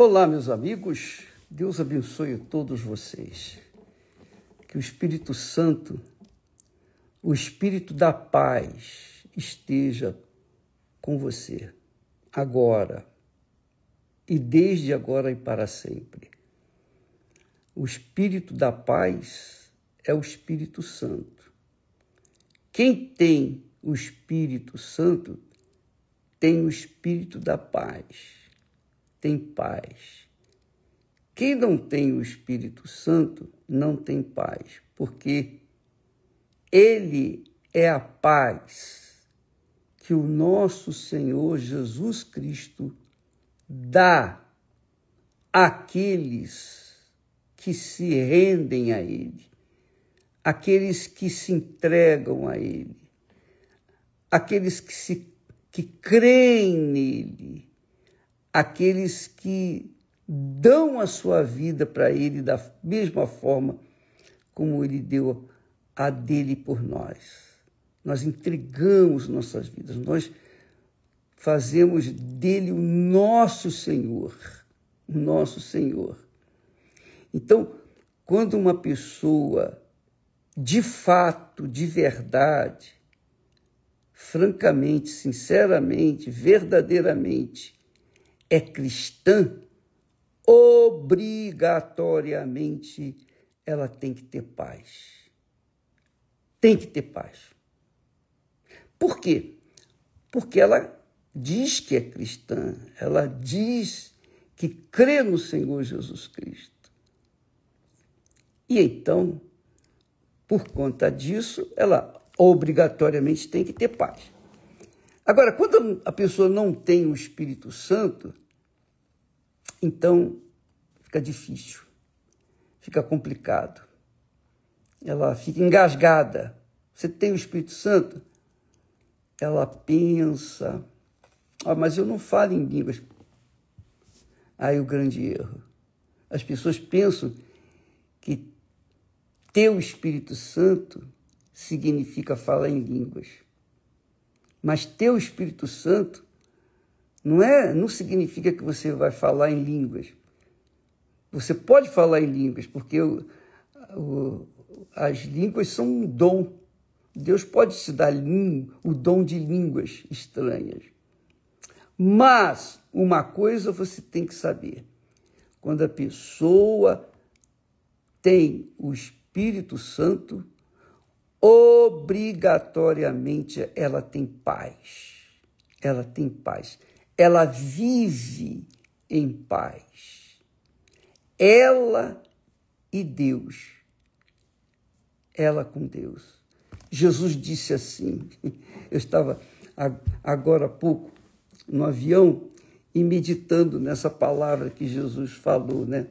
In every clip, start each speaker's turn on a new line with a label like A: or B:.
A: Olá, meus amigos, Deus abençoe todos vocês. Que o Espírito Santo, o Espírito da paz, esteja com você, agora e desde agora e para sempre. O Espírito da paz é o Espírito Santo. Quem tem o Espírito Santo tem o Espírito da paz. Tem paz. Quem não tem o Espírito Santo não tem paz, porque ele é a paz que o nosso Senhor Jesus Cristo dá àqueles que se rendem a ele, àqueles que se entregam a ele, àqueles que creem nele, aqueles que dão a sua vida para ele da mesma forma como ele deu a dele por nós. Nós entregamos nossas vidas, nós fazemos dele o nosso Senhor, o nosso Senhor. Então, quando uma pessoa, de fato, de verdade, francamente, sinceramente, verdadeiramente, é cristã, obrigatoriamente ela tem que ter paz. Tem que ter paz. Por quê? Porque ela diz que é cristã, ela diz que crê no Senhor Jesus Cristo. E então, por conta disso, ela obrigatoriamente tem que ter paz. Agora, quando a pessoa não tem o Espírito Santo, então fica difícil, fica complicado, ela fica engasgada. Você tem o Espírito Santo? Ela pensa, mas eu não falo em línguas. Aí o grande erro. As pessoas pensam que ter o Espírito Santo significa falar em línguas. Mas ter o Espírito Santo não significa que você vai falar em línguas. Você pode falar em línguas, porque as línguas são um dom. Deus pode te dar o dom de línguas estranhas. Mas uma coisa você tem que saber. Quando a pessoa tem o Espírito Santo, obrigatoriamente ela tem paz. Ela tem paz. Ela vive em paz. Ela e Deus. Ela com Deus. Jesus disse assim, eu estava agora há pouco no avião e meditando nessa palavra que Jesus falou, né?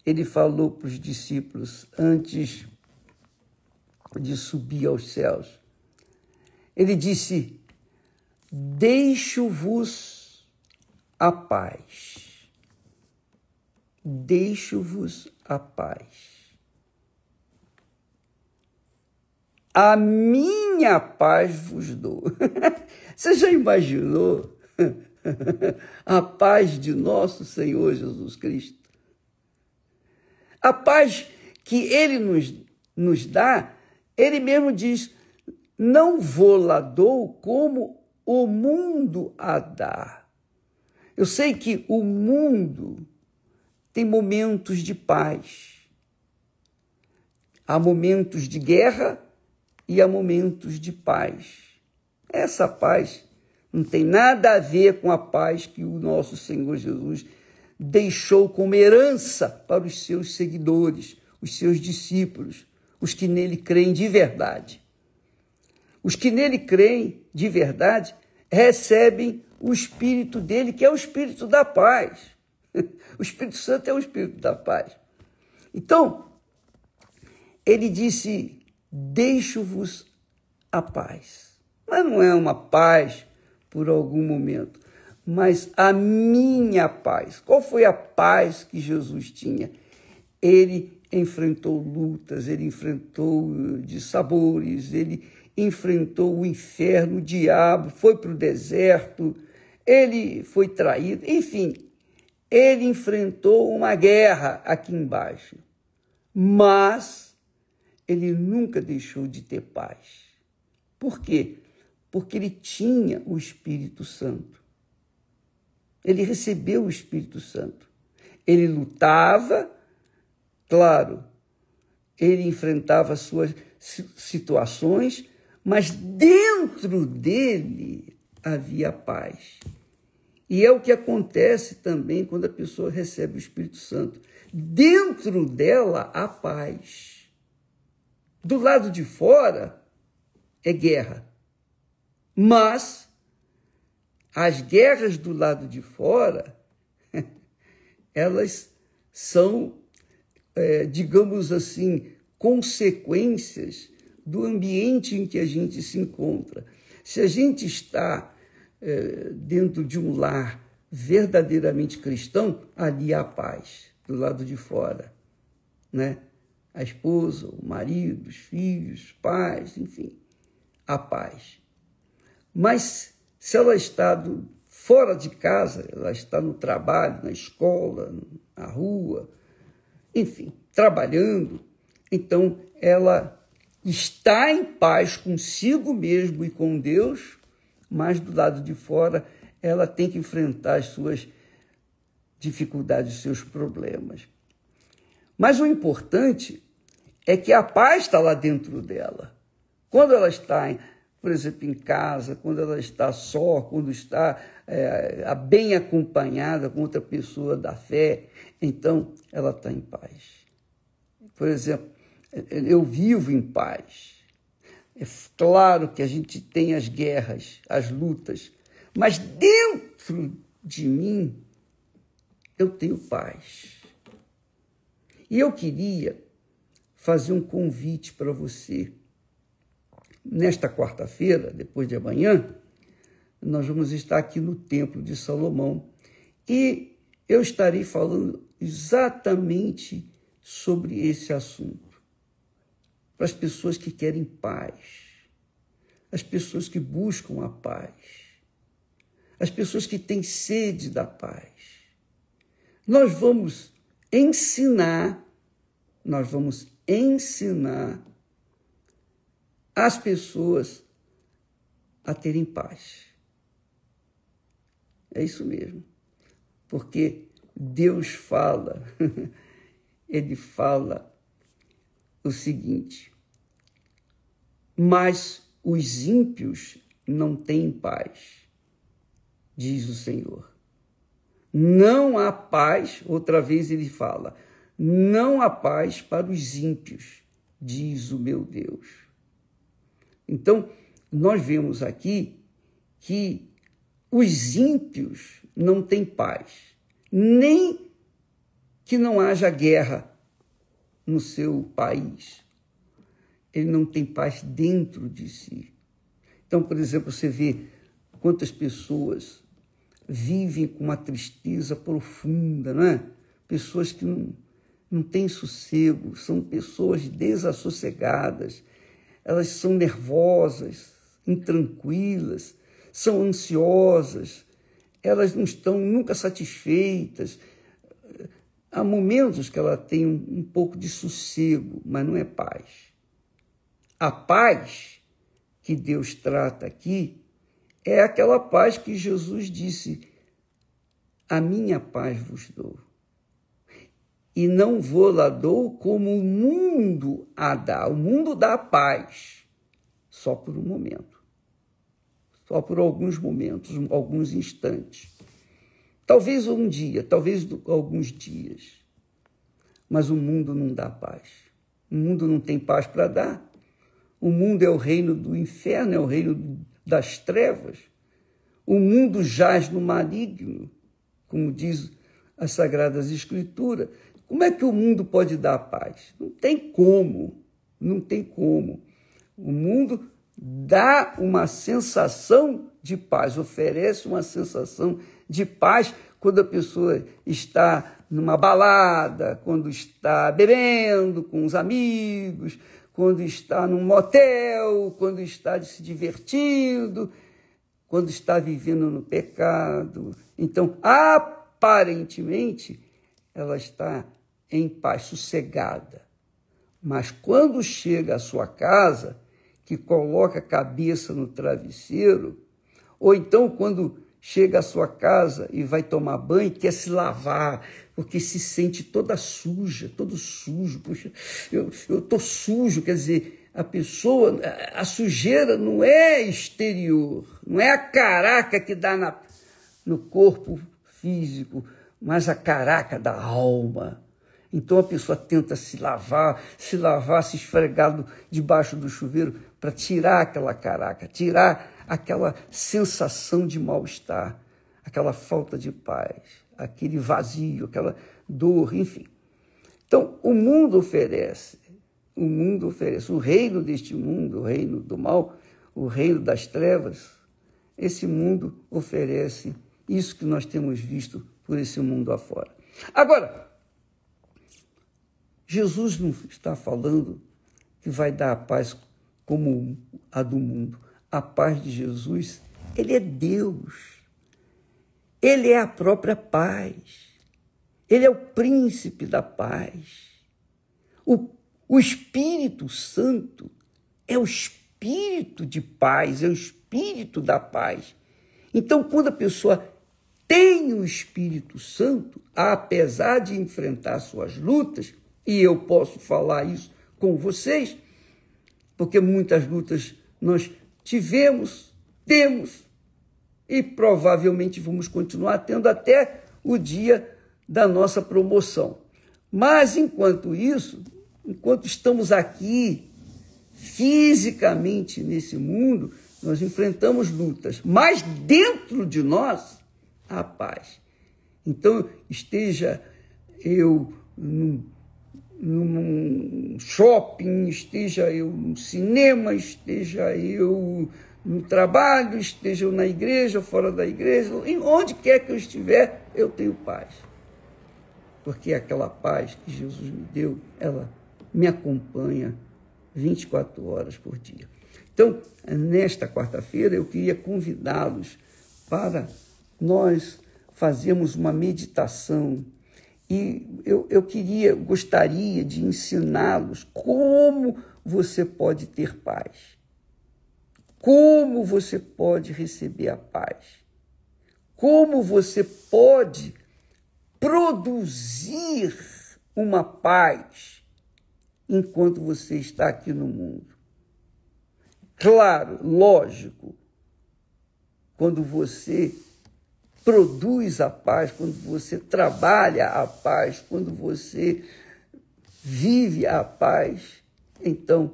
A: Ele falou para os discípulos antes de subir aos céus. Ele disse: deixo-vos a paz. Deixo-vos a paz. A minha paz vos dou. Você já imaginou a paz de nosso Senhor Jesus Cristo? A paz que ele nos dá, ele mesmo diz: não vou lá dou como o mundo a dá. Eu sei que o mundo tem momentos de paz. Há momentos de guerra e há momentos de paz. Essa paz não tem nada a ver com a paz que o nosso Senhor Jesus deixou como herança para os seus seguidores, os seus discípulos, os que nele creem de verdade. Os que nele creem de verdade recebem o Espírito dele, que é o Espírito da paz. O Espírito Santo é o Espírito da paz. Então, ele disse: deixo-vos a paz. Mas não é uma paz por algum momento, mas a minha paz. Qual foi a paz que Jesus tinha? Ele enfrentou lutas, ele enfrentou dissabores, ele enfrentou o inferno, o diabo, foi para o deserto, ele foi traído, enfim, ele enfrentou uma guerra aqui embaixo, mas ele nunca deixou de ter paz. Por quê? Porque ele tinha o Espírito Santo. Ele recebeu o Espírito Santo. Ele lutava, claro, ele enfrentava suas situações, mas dentro dele havia paz. E é o que acontece também quando a pessoa recebe o Espírito Santo. Dentro dela há paz. Do lado de fora é guerra. Mas as guerras do lado de fora, elas são, digamos assim, consequências do ambiente em que a gente se encontra. Se a gente está dentro de um lar verdadeiramente cristão, ali há paz, do lado de fora, né? A esposa, o marido, os filhos, os pais, enfim, há paz. Mas se ela está fora de casa, ela está no trabalho, na escola, na rua, enfim, trabalhando, então ela está em paz consigo mesmo e com Deus, mas do lado de fora ela tem que enfrentar as suas dificuldades, os seus problemas. Mas o importante é que a paz está lá dentro dela. Quando ela está, por exemplo, em casa, quando ela está só, quando está bem acompanhada com outra pessoa da fé, então ela está em paz. Por exemplo, eu vivo em paz. É claro que a gente tem as guerras, as lutas, mas dentro de mim eu tenho paz. E eu queria fazer um convite para você. Nesta quarta-feira, depois de amanhã, nós vamos estar aqui no Templo de Salomão e eu estarei falando exatamente sobre esse assunto. Para as pessoas que querem paz, as pessoas que buscam a paz, as pessoas que têm sede da paz. Nós vamos ensinar as pessoas a terem paz. É isso mesmo. Porque Deus fala, Ele fala o seguinte: mas os ímpios não têm paz, diz o Senhor. Não há paz, outra vez ele fala, não há paz para os ímpios, diz o meu Deus. Então, nós vemos aqui que os ímpios não têm paz, nem que não haja guerra no seu país. Ele não tem paz dentro de si. Então, por exemplo, você vê quantas pessoas vivem com uma tristeza profunda, não é? Pessoas que não têm sossego, são pessoas desassossegadas, elas são nervosas, intranquilas, são ansiosas, elas não estão nunca satisfeitas. Há momentos que ela tem um pouco de sossego, mas não é paz. A paz que Deus trata aqui é aquela paz que Jesus disse: a minha paz vos dou. E não vou lá dou como o mundo a dá. O mundo dá paz só por um momento. Só por alguns momentos, alguns instantes. Talvez um dia, talvez alguns dias. Mas o mundo não dá paz. O mundo não tem paz para dar. O mundo é o reino do inferno, é o reino das trevas. O mundo jaz no maligno, como diz as Sagradas Escrituras. Como é que o mundo pode dar paz? Não tem como, não tem como. O mundo dá uma sensação de paz, oferece uma sensação de paz quando a pessoa está numa balada, quando está bebendo com os amigos, quando está num motel, quando está se divertindo, quando está vivendo no pecado. Então, há aparentemente, ela está em paz, sossegada. Mas quando chega à sua casa, que coloca a cabeça no travesseiro, ou então quando chega à sua casa e vai tomar banho, quer se lavar, porque se sente toda suja, todo sujo. Puxa, eu estou sujo, quer dizer, a sujeira não é exterior, não é a caraca que dá no corpo físico, mas a caraca da alma. Então a pessoa tenta se lavar, se esfregar debaixo do chuveiro para tirar aquela caraca, tirar aquela sensação de mal-estar, aquela falta de paz, aquele vazio, aquela dor, enfim. Então o mundo oferece o reino deste mundo, o reino do mal, o reino das trevas. Esse mundo oferece isso que nós temos visto por esse mundo afora. Agora, Jesus não está falando que vai dar a paz como a do mundo. A paz de Jesus, ele é Deus. Ele é a própria paz. Ele é o príncipe da paz. O Espírito Santo é o espírito de paz, é o espírito da paz. Então, quando a pessoa tem o Espírito Santo, apesar de enfrentar suas lutas, e eu posso falar isso com vocês, porque muitas lutas nós tivemos, temos, e provavelmente vamos continuar tendo até o dia da nossa promoção. Mas, enquanto isso, enquanto estamos aqui, fisicamente nesse mundo, nós enfrentamos lutas, mas dentro de nós, a paz. Então, esteja eu num shopping, esteja eu no cinema, esteja eu no trabalho, esteja eu na igreja, fora da igreja, onde quer que eu estiver, eu tenho paz. Porque aquela paz que Jesus me deu, ela me acompanha 24 horas por dia. Então, nesta quarta-feira, eu queria convidá-los para nós fazermos uma meditação. E eu gostaria de ensiná-los como você pode ter paz, como você pode receber a paz, como você pode produzir uma paz enquanto você está aqui no mundo. Claro, lógico, quando você produz a paz, quando você trabalha a paz, quando você vive a paz, então,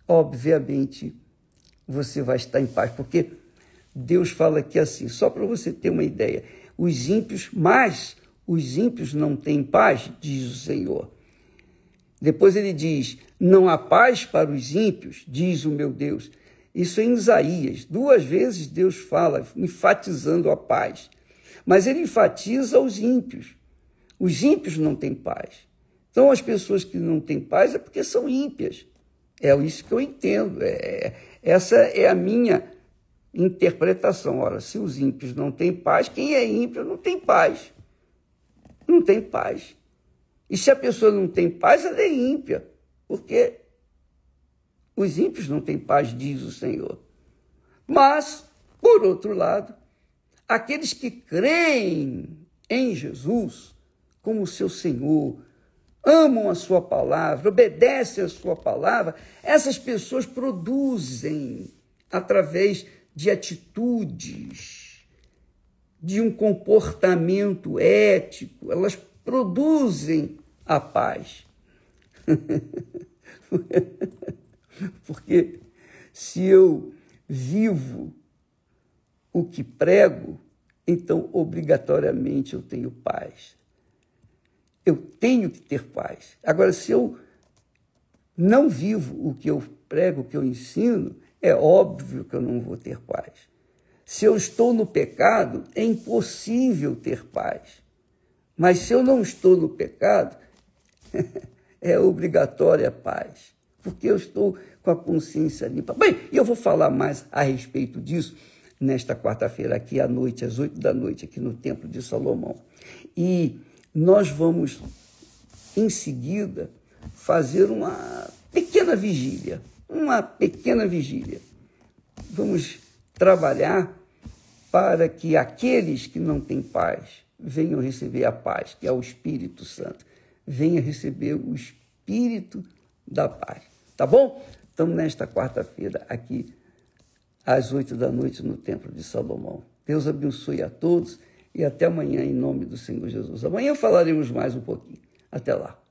A: obviamente, você vai estar em paz. Porque Deus fala aqui assim, só para você ter uma ideia, os ímpios não têm paz, diz o Senhor. Depois ele diz, não há paz para os ímpios, diz o meu Deus. Isso é em Isaías. 2 vezes Deus fala, enfatizando a paz. Mas ele enfatiza os ímpios. Os ímpios não têm paz. Então, as pessoas que não têm paz é porque são ímpias. É isso que eu entendo. Essa é a minha interpretação. Ora, se os ímpios não têm paz, quem é ímpio não tem paz. Não tem paz. E se a pessoa não tem paz, ela é ímpia. Porque os ímpios não têm paz, diz o Senhor. Mas, por outro lado, aqueles que creem em Jesus como seu Senhor, amam a sua palavra, obedecem a sua palavra, essas pessoas produzem, através de atitudes, de um comportamento ético, elas produzem a paz. Porque se eu vivo o que prego, então obrigatoriamente eu tenho paz. Eu tenho que ter paz. Agora, se eu não vivo o que eu prego, o que eu ensino, é óbvio que eu não vou ter paz. Se eu estou no pecado, é impossível ter paz. Mas se eu não estou no pecado, é obrigatória a paz, porque eu estou com a consciência limpa. Bem, eu vou falar mais a respeito disso nesta quarta-feira, aqui à noite, às 8 da noite, aqui no Templo de Salomão. E nós vamos, em seguida, fazer uma pequena vigília. Vamos trabalhar para que aqueles que não têm paz venham receber a paz, que é o Espírito Santo. Venha receber o Espírito da paz. Tá bom? Então, nesta quarta-feira, aqui, às 8 da noite, no Templo de Salomão. Deus abençoe a todos e até amanhã, em nome do Senhor Jesus. Amanhã falaremos mais um pouquinho. Até lá.